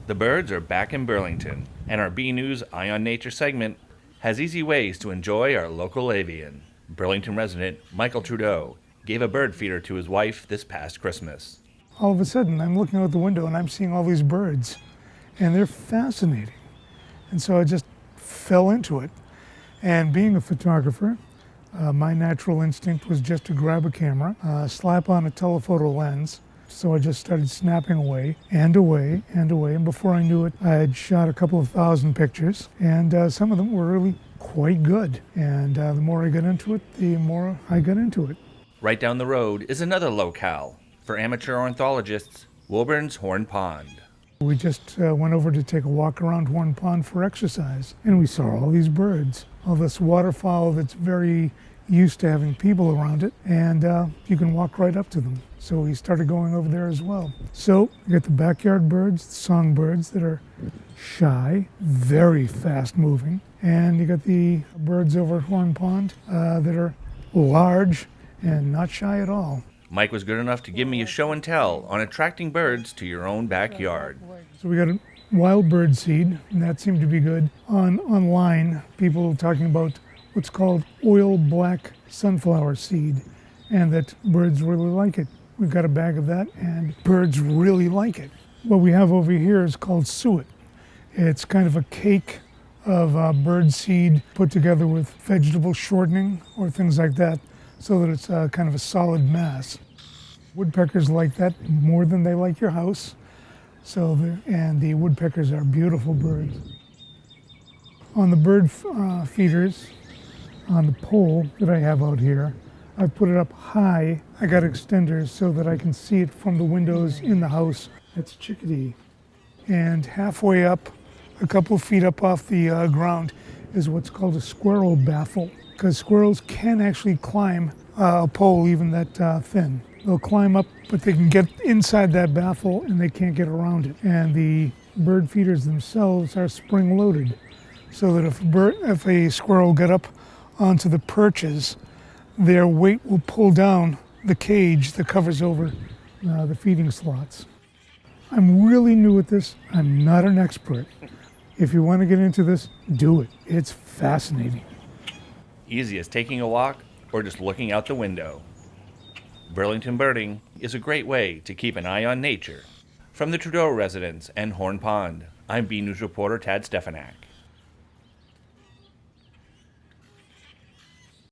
The birds are back in Burlington, and our B News Eye on Nature segment has easy ways to enjoy our local avian. Burlington resident Michael Trudeau gave a bird feeder to his wife this past Christmas. All of a sudden, I'm looking out the window and I'm seeing all these birds, and they're fascinating. And so I just fell into it. And being a photographer, my natural instinct was just to grab a camera, slap on a telephoto lens. So I just started snapping away and away and away. And before I knew it, I had shot a couple of thousand pictures, and some of them were really quite good. And the more I got into it, the more I got into it. Right down the road is another locale for amateur ornithologists, Wilburn's Horn Pond. We just went over to take a walk around Horn Pond for exercise, and we saw all these birds, all this waterfowl that's very used to having people around it, and you can walk right up to them. So we started going over there as well. So you got the backyard birds, the songbirds that are shy, very fast moving, and you got the birds over at Horn Pond that are large and not shy at all. Mike was good enough to give me a show and tell on attracting birds to your own backyard. So we got a wild bird seed, and that seemed to be good. Online, people talking about what's called oil black sunflower seed, and that birds really like it. We've got a bag of that, and birds really like it. What we have over here is called suet. It's kind of a cake of bird seed put together with vegetable shortening or things like that, so that it's kind of a solid mass. Woodpeckers like that more than they like your house. And the woodpeckers are beautiful birds. On the bird feeders, on the pole that I have out here, I've put it up high. I got extenders so that I can see it from the windows in the house. That's Chickadee. And halfway up, a couple of feet up off the ground, is what's called a squirrel baffle, because squirrels can actually climb a pole even that thin. They'll climb up, but they can get inside that baffle and they can't get around it. And the bird feeders themselves are spring-loaded, so that if a squirrel got up onto the perches, their weight will pull down the cage that covers over the feeding slots. I'm really new at this. I'm not an expert. If you want to get into this, do it. It's fascinating. Easy as taking a walk or just looking out the window. Burlington birding is a great way to keep an eye on nature. From the Trudeau residence and Horn Pond, I'm B News reporter Tad Stefanak.